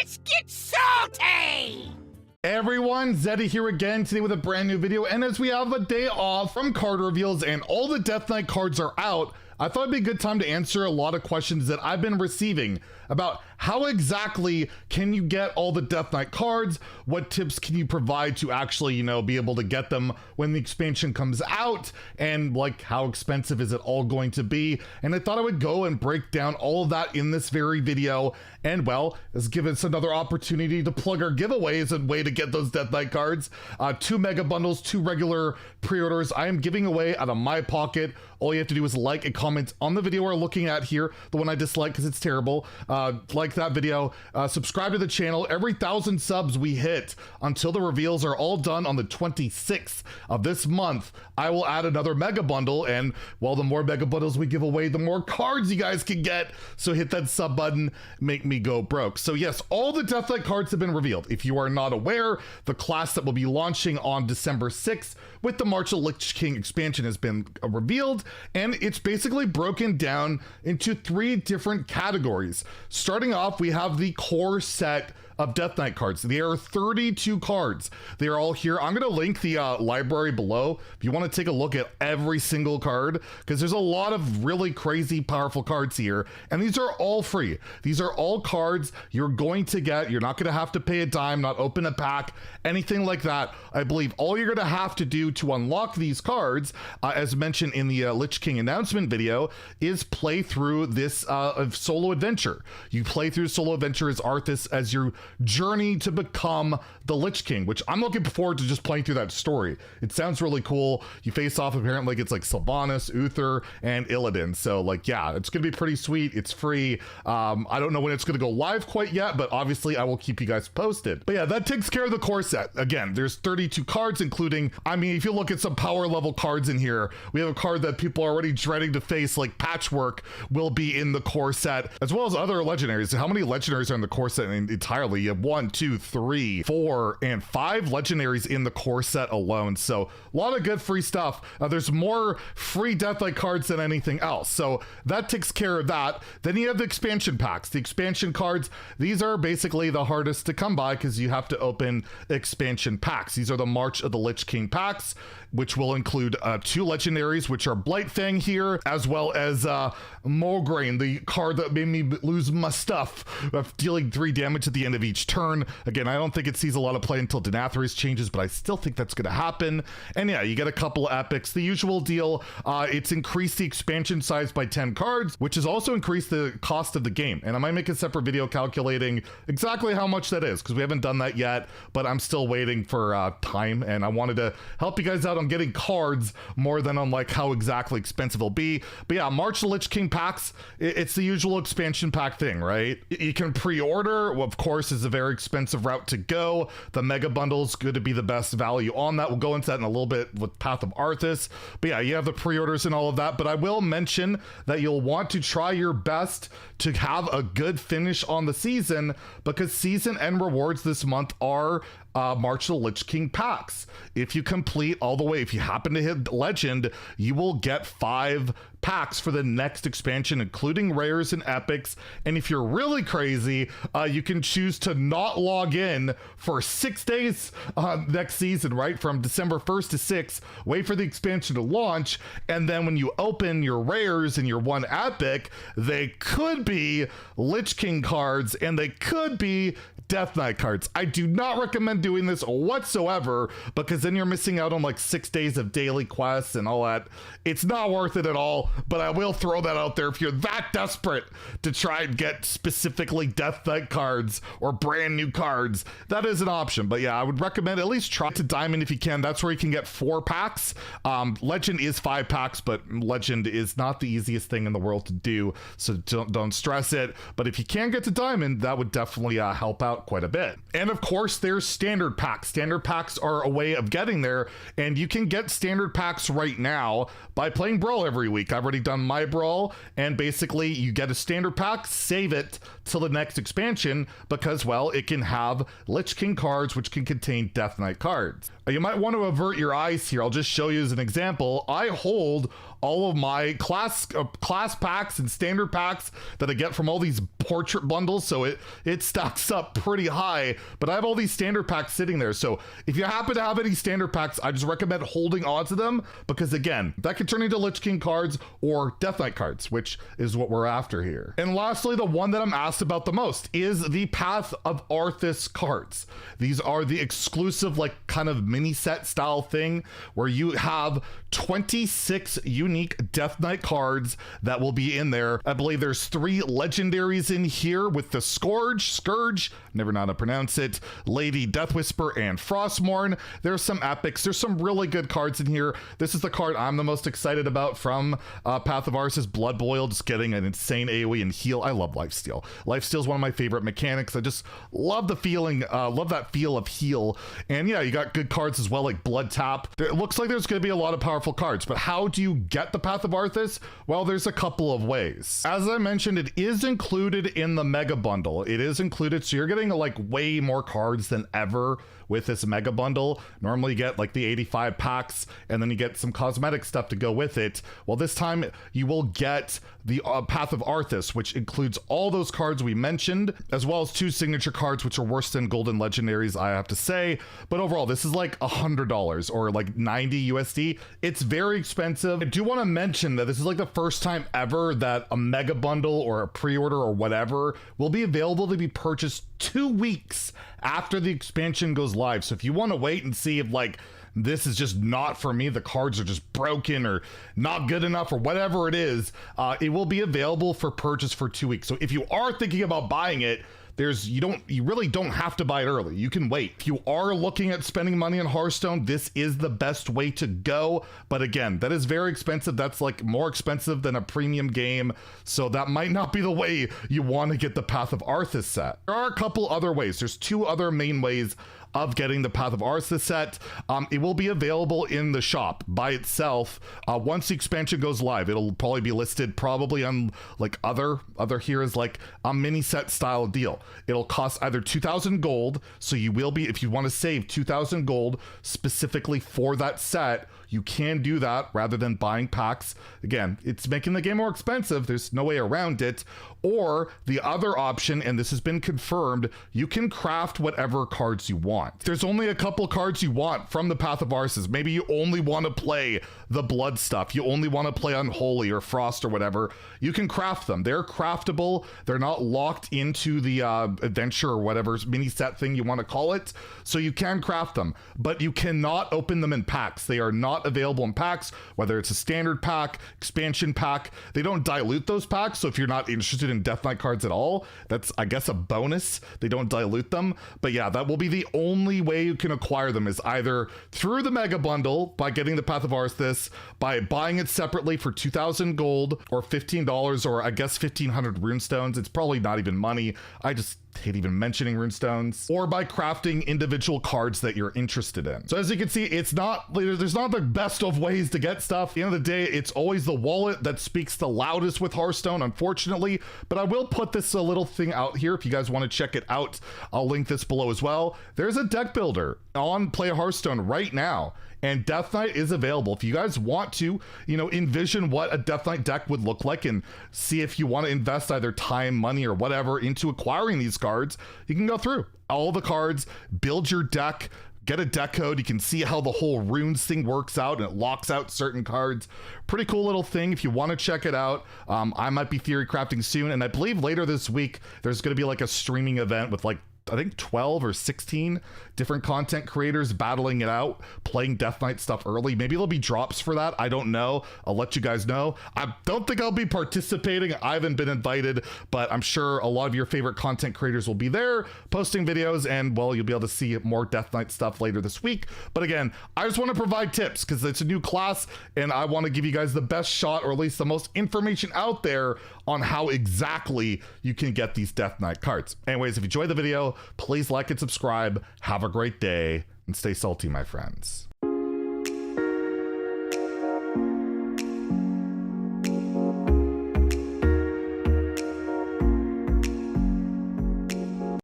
Let's get salty! Hey everyone, Zeddy here again today with a brand new video, and as we have a day off from card reveals and all the Death Knight cards are out, I thought it'd be a good time to answer a lot of questions that I've been receiving about how exactly can you get all the Death Knight cards, what tips can you provide to actually, be able to get them when the expansion comes out, and like how expensive is it all going to be. And I thought I would go and break down all of that in this very video, and well, let's give us another opportunity to plug our giveaways and way to get those Death Knight cards. 2 mega bundles, 2 regular pre-orders. I am giving away out of my pocket. All you have to do is like and comment on the video we're looking at here, the one I dislike because it's terrible. Like that video, subscribe to the channel. Every 1,000 subs we hit until the reveals are all done on the 26th of this month, I will add another mega bundle, and well, the more mega bundles we give away, the more cards you guys can get. So hit that sub button, make me go broke. So yes, all the Death Knight cards have been revealed. If you are not aware, the class that will be launching on December 6th with the March of Lich King expansion has been revealed, and it's basically broken down into 3 different categories. Starting off, we have the core set of Death Knight cards. There are 32 cards. They are all here. I'm going to link the library below if you want to take a look at every single card, because there's a lot of really crazy, powerful cards here, and these are all free. These are all cards you're going to get. You're not going to have to pay a dime, not open a pack, anything like that. I believe all you're going to have to do to unlock these cards, as mentioned in the Lich King announcement video, is play through this solo adventure. You play through solo adventure as Arthas as your journey to become the Lich King, which I'm looking forward to just playing through that story. It sounds really cool. You face off apparently it's like Sylvanas, Uther, and Illidan. So like, yeah, it's gonna be pretty sweet. It's free. I don't know when it's gonna go live quite yet, but obviously I will keep you guys posted. But yeah, that takes care of the core set. Again, there's 32 cards, including, I mean, if you look at some power level cards in here, we have a card that people are already dreading to face, like Patchwork, will be in the core set, as well as other legendaries. How many legendaries are in the core set entirely? You have 1, 2, 3, 4, and 5 legendaries in the core set alone. So a lot of good free stuff. There's more free Death Knight cards than anything else. So that takes care of that. Then you have the expansion packs. The expansion cards, these are basically the hardest to come by because you have to open expansion packs. These are the March of the Lich King packs, which will include 2 legendaries, which are Blightfang here, as well as Mograine, the card that made me lose my stuff, dealing 3 damage at the end of each turn. Again, I don't think it sees a lot of play until Denathrius changes, but I still think that's going to happen. And yeah, you get a couple of epics. The usual deal, it's increased the expansion size by 10 cards, which has also increased the cost of the game. And I might make a separate video calculating exactly how much that is, because we haven't done that yet, but I'm still waiting for time, and I wanted to help you guys out on getting cards more than on like how exactly expensive it'll be. But yeah, March of Lich King packs, it's the usual expansion pack thing, right? You can pre-order, of course, is a very expensive route to go. The mega bundle's good to be the best value on that. We'll go into that in a little bit with Path of Arthas. But yeah, you have the pre-orders and all of that, but I will mention that you'll want to try your best to have a good finish on the season, because season end rewards this month are March of the Lich King packs. If you complete all the way, if you happen to hit Legend, you will get 5 packs for the next expansion, including rares and epics. And if you're really crazy, you can choose to not log in for 6 days next season, right? From December 1st to 6th, wait for the expansion to launch, and then when you open your rares and your 1 epic, they could be Lich King cards and they could be Death Knight cards. I do not recommend doing this whatsoever, because then you're missing out on like 6 days of daily quests and all that. It's not worth it at all, but I will throw that out there if you're that desperate to try and get specifically Death Knight cards or brand new cards. That is an option, but yeah, I would recommend at least try to Diamond if you can. That's where you can get 4 packs. Legend is 5 packs, but Legend is not the easiest thing in the world to do, so don't stress it. But if you can get to Diamond, that would definitely help out quite a bit. And of course, there's standard packs. Standard packs are a way of getting there, and you can get standard packs right now by playing Brawl every week. I've already done my Brawl, and basically you get a standard pack, save it till the next expansion because, well, it can have Lich King cards, which can contain Death Knight cards. You might want to avert your eyes here. I'll just show you as an example. I hold all of my class packs and standard packs that I get from all these portrait bundles, so it stacks up pretty high, but I have all these standard packs sitting there. So if you happen to have any standard packs, I just recommend holding on to them because, again, that could turn into Lich King cards or Death Knight cards, which is what we're after here. And lastly, the one that I'm asked about the most is the Path of Arthas cards. These are the exclusive, like, kind of mini set style thing where you have 26 unique Death Knight cards that will be in there. I believe there's 3 legendaries in here with the Scourge, never know how to pronounce it, Lady Deathwhisper, and Frostmourne. There's some epics. There's some really good cards in here. This is the card I'm the most excited about from Path of Arthas, Blood Boil, just getting an insane AoE and heal. I love Lifesteal. Lifesteal is one of my favorite mechanics. I just love the feeling, love that feel of heal. And yeah, you got good cards as well, like Blood Tap. It looks like there's going to be a lot of powerful cards, but how do you get the Path of Arthas? Well, there's a couple of ways. As I mentioned, it is included in the Mega Bundle. It is included, so you're getting like way more cards than ever with this Mega Bundle. Normally you get like the 85 packs and then you get some cosmetic stuff to go with it. Well, this time you will get the Path of Arthas, which includes all those cards we mentioned, as well as 2 signature cards, which are worse than golden legendaries, I have to say. But overall, this is like $100 or like 90 USD. It's very expensive. I do want to mention that this is like the first time ever that a Mega Bundle or a pre-order or whatever will be available to be purchased 2 weeks after the expansion goes live. So if you want to wait and see if like this is just not for me, the cards are just broken or not good enough or whatever it is, it will be available for purchase for 2 weeks. So if you are thinking about buying it, you really don't have to buy it early. You can wait. If you are looking at spending money on Hearthstone, this is the best way to go. But again, that is very expensive. That's like more expensive than a premium game. So that might not be the way you want to get the Path of Arthas set. There are a couple other ways. There's 2 other main ways of getting the Path of Arthas set. It will be available in the shop by itself once the expansion goes live. It'll probably be listed probably on like other here is like a mini set style deal. It'll cost either 2,000 gold, so you will be, if you want to save 2,000 gold specifically for that set, you can do that rather than buying packs. Again, it's making the game more expensive. There's no way around it. Or the other option, and this has been confirmed, you can craft whatever cards you want. There's only a couple cards you want from the Path of Arthas. Maybe you only want to play the blood stuff. You only want to play Unholy or Frost or whatever. You can craft them. They're craftable. They're not locked into the adventure or whatever mini set thing you want to call it. So you can craft them, but you cannot open them in packs. They are not available in packs, whether it's a standard pack, expansion pack. They don't dilute those packs, so if you're not interested in Death Knight cards at all, that's, I guess, a bonus. They don't dilute them. But yeah, that will be the only way you can acquire them, is either through the Mega Bundle by getting the Path of Arthas, by buying it separately for 2,000 gold or $15, or I guess 1,500 runestones. It's probably not even money. I just hate even mentioning runestones, or by crafting individual cards that you're interested in. So as you can see, there's not the best of ways to get stuff. At the end of the day, it's always the wallet that speaks the loudest with Hearthstone, unfortunately. But I will put this little thing out here if you guys want to check it out. I'll link this below as well. There's a deck builder on Play Hearthstone right now, and Death Knight is available. If you guys want to, envision what a Death Knight deck would look like and see if you want to invest either time, money, or whatever into acquiring these cards, you can go through all the cards, build your deck, get a deck code. You can see how the whole runes thing works out, and it locks out certain cards. Pretty cool little thing if you want to check it out. I might be theory crafting soon, and I believe later this week there's going to be like a streaming event with like I think 12 or 16 different content creators battling it out, playing Death Knight stuff early. Maybe there'll be drops for that. I don't know. I'll let you guys know. I don't think I'll be participating. I haven't been invited, but I'm sure a lot of your favorite content creators will be there posting videos, and well, you'll be able to see more Death Knight stuff later this week. But again, I just want to provide tips because it's a new class, and I want to give you guys the best shot, or at least the most information out there on how exactly you can get these Death Knight cards. Anyways, if you enjoyed the video, please like and subscribe. Have a great day and stay salty, my friends.